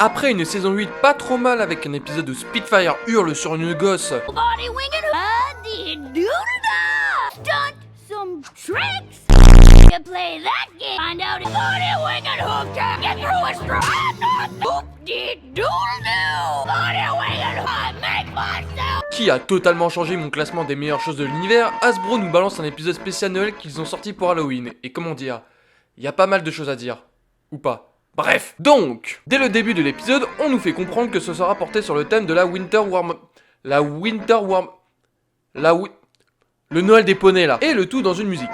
Après une saison 8 pas trop mal avec un épisode où Spitfire hurle sur une gosse, qui a totalement changé mon classement des meilleures choses de l'univers, Hasbro nous balance un épisode spécial Noël qu'ils ont sorti pour Halloween. Et comment dire, il y a pas mal de choses à dire. Ou pas. Bref, donc, dès le début de l'épisode, on nous fait comprendre que ce sera porté sur le thème de la Winter Warm... Le Noël des poneys là. Et le tout dans une musique.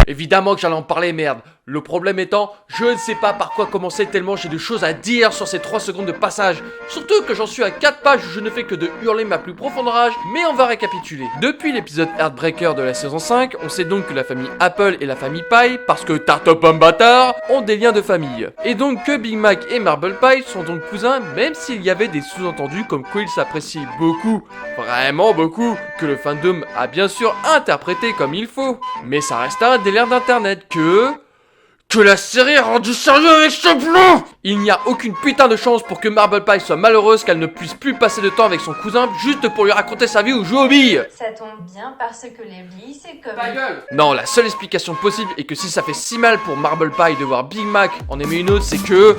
Évidemment que j'allais en parler, merde. Le problème étant, je ne sais pas par quoi commencer tellement j'ai de choses à dire sur ces 3 secondes de passage. Surtout que j'en suis à 4 pages où je ne fais que de hurler ma plus profonde rage, mais on va récapituler. Depuis l'épisode Heartbreaker de la saison 5, on sait donc que la famille Apple et la famille Pie, parce que tarte pomme bâtard, ont des liens de famille. Et donc que Big Mac et Marble Pie sont donc cousins, même s'il y avait des sous-entendus comme quoi ils s'apprécient beaucoup, vraiment beaucoup, que le fandom a bien sûr interprété comme il faut. Mais ça reste un délire d'internet que la série a rendu sérieux avec ce plan. Il n'y a aucune putain de chance pour que Marble Pie soit malheureuse qu'elle ne puisse plus passer de temps avec son cousin juste pour lui raconter sa vie ou jouer aux billes. Ça tombe bien parce que les billes c'est comme... Ta gueule. Non, la seule explication possible est que si ça fait si mal pour Marble Pie de voir Big Mac en aimer une autre, c'est que...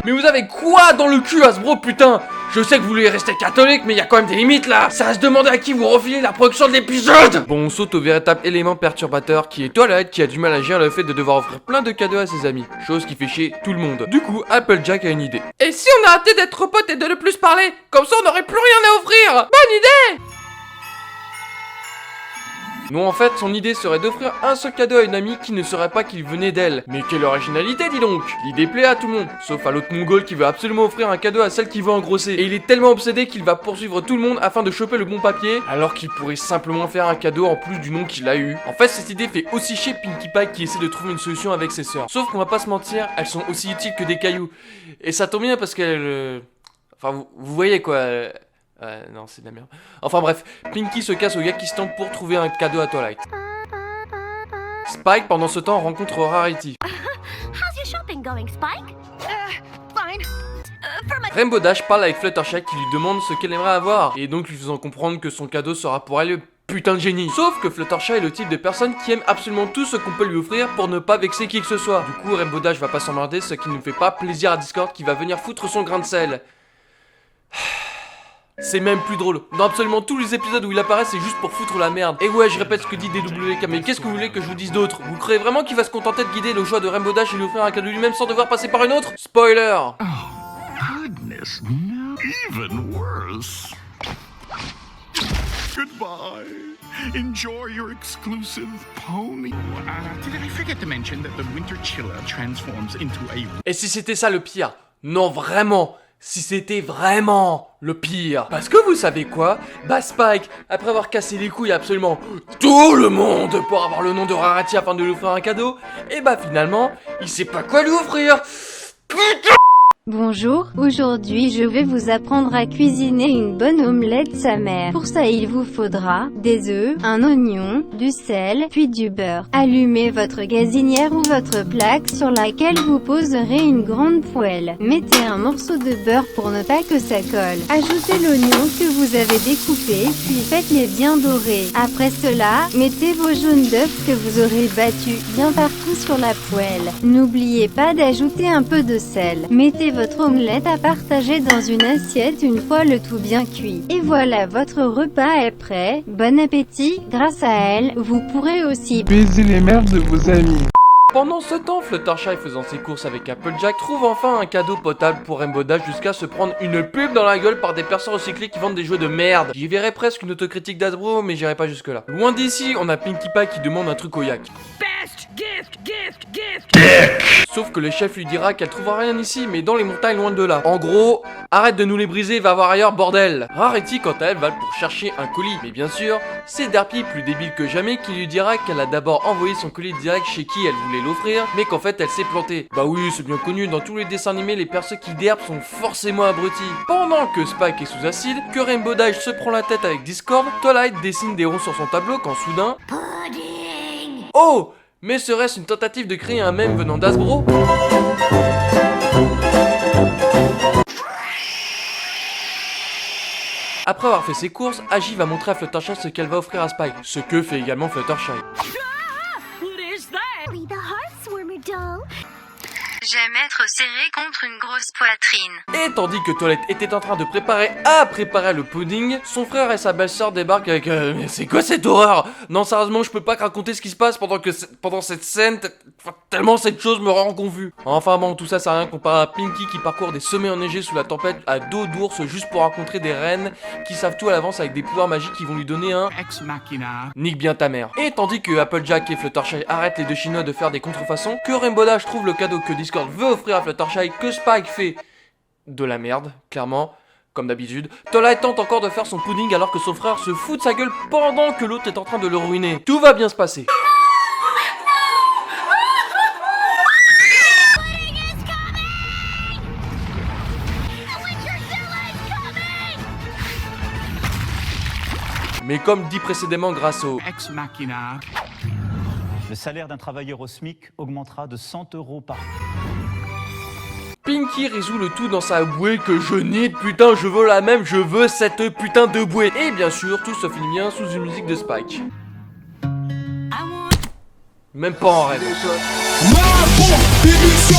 Mais vous avez quoi dans le cul, Hasbro, putain? Je sais que vous voulez rester catholique, mais il y a quand même des limites là. Ça va se demander à qui vous refilez la production de l'épisode. Bon, on saute au véritable élément perturbateur qui est Twilight, qui a du mal à gérer le fait de devoir offrir plein de cadeaux à ses amis, chose qui fait chier tout le monde. Du coup, Applejack a une idée. Et si on arrêtait d'être potes et de ne plus se parler? Comme ça on n'aurait plus rien à offrir. Bonne idée. Non, en fait, son idée serait d'offrir un seul cadeau à une amie qui ne saurait pas qu'il venait d'elle. Mais quelle originalité, dis donc! L'idée plaît à tout le monde, sauf à l'autre mongol qui veut absolument offrir un cadeau à celle qui veut engrosser. Et il est tellement obsédé qu'il va poursuivre tout le monde afin de choper le bon papier, alors qu'il pourrait simplement faire un cadeau en plus du nom qu'il a eu. En fait, cette idée fait aussi chier Pinkie Pie qui essaie de trouver une solution avec ses sœurs. Sauf qu'on va pas se mentir, elles sont aussi utiles que des cailloux. Et ça tombe bien parce qu'elles... Enfin, vous voyez quoi... non, c'est de la merde. Enfin bref, Pinkie se casse au Yakistan pour trouver un cadeau à Twilight. Spike, pendant ce temps, rencontre Rarity. How's your shopping going, Spike? Fine. Rainbow Dash parle avec Fluttershy qui lui demande ce qu'elle aimerait avoir, et donc lui faisant comprendre que son cadeau sera pour elle le putain de génie. Sauf que Fluttershy est le type de personne qui aime absolument tout ce qu'on peut lui offrir pour ne pas vexer qui que ce soit. Du coup, Rainbow Dash va pas s'emmerder, ce qui ne fait pas plaisir à Discord qui va venir foutre son grain de sel. C'est même plus drôle. Dans absolument tous les épisodes où il apparaît, c'est juste pour foutre la merde. Et ouais, je répète ce que dit DWK, mais qu'est-ce que vous voulez que je vous dise d'autre? Vous croyez vraiment qu'il va se contenter de guider le choix de Rainbow Dash et lui offrir un cadeau lui-même sans devoir passer par une autre? Spoiler! Oh, goodness, no. Even worse. Goodbye. Enjoy your exclusive pony. Did I forget to mention that the winter chiller transforms into a... Et si c'était ça le pire? Non, vraiment! Si c'était vraiment le pire. Parce que vous savez quoi? Bah Spike, après avoir cassé les couilles à absolument tout le monde pour avoir le nom de Rarity afin de lui offrir un cadeau, et bah finalement, il sait pas quoi lui offrir. Putain! Bonjour, aujourd'hui je vais vous apprendre à cuisiner une bonne omelette sa mère. Pour ça il vous faudra des œufs, un oignon, du sel, puis du beurre. Allumez votre gazinière ou votre plaque sur laquelle vous poserez une grande poêle. Mettez un morceau de beurre pour ne pas que ça colle. Ajoutez l'oignon que vous avez découpé, puis faites-les bien dorer. Après cela, mettez vos jaunes d'œufs que vous aurez battus bien partout sur la poêle. N'oubliez pas d'ajouter un peu de sel. Mettez votre omelette à partager dans une assiette une fois le tout bien cuit. Et voilà, votre repas est prêt. Bon appétit. Grâce à elle, vous pourrez aussi baiser les mères de vos amis. Pendant ce temps, Fluttershy faisant ses courses avec Applejack trouve enfin un cadeau potable pour Rainbow Dash jusqu'à se prendre une pub dans la gueule par des personnes recyclées qui vendent des jouets de merde. J'y verrais presque une autocritique d'Hasbro, mais j'irai pas jusque là. Loin d'ici, on a Pinkie Pie qui demande un truc au yak. Sauf que le chef lui dira qu'elle trouvera rien ici, mais dans les montagnes loin de là. En gros, arrête de nous les briser, va voir ailleurs, bordel. Rarity, quant à elle, va pour chercher un colis. Mais bien sûr, c'est Derpy, plus débile que jamais, qui lui dira qu'elle a d'abord envoyé son colis direct chez qui elle voulait l'offrir, mais qu'en fait elle s'est plantée. Bah oui, c'est bien connu, dans tous les dessins animés, les persos qui derpent sont forcément abrutis. Pendant que Spike est sous acide, que Rainbow Dash se prend la tête avec Discord, Twilight dessine des ronds sur son tableau quand soudain... Oh! Mais serait-ce une tentative de créer un mème venant d'Hasbro? Après avoir fait ses courses, Agi va montrer à Fluttershy ce qu'elle va offrir à Spike, ce que fait également Fluttershy. Be the Heartswarmer doll. J'aime être serré contre une grosse poitrine. Et tandis que Toilette était en train de préparer le pudding, son frère et sa belle-sœur débarquent avec mais c'est quoi cette horreur? Non, sérieusement, je peux pas raconter ce qui se passe pendant cette scène, tellement cette chose me rend confus. Enfin bon, tout ça c'est rien comparé à Pinky qui parcourt des sommets enneigés sous la tempête à dos d'ours juste pour rencontrer des reines qui savent tout à l'avance avec des pouvoirs magiques qui vont lui donner un Ex machina. nique bien ta mère. Et tandis que Applejack et Fluttershy arrêtent les deux chinois de faire des contrefaçons, que Rainbow Dash trouve le cadeau que Discord veut offrir à Fluttershy, que Spike fait de la merde, clairement, comme d'habitude, Twilight tente encore de faire son pudding alors que son frère se fout de sa gueule pendant que l'autre est en train de le ruiner. Tout va bien se passer. Mais comme dit précédemment grâce au Ex machina. Le salaire d'un travailleur au SMIC augmentera de 100 € par Pinky résout le tout dans sa bouée que je nie, putain je veux la même, je veux cette putain de bouée. Et bien sûr, tout se finit bien sous une musique de Spike. Même pas en rêve. Ma démission,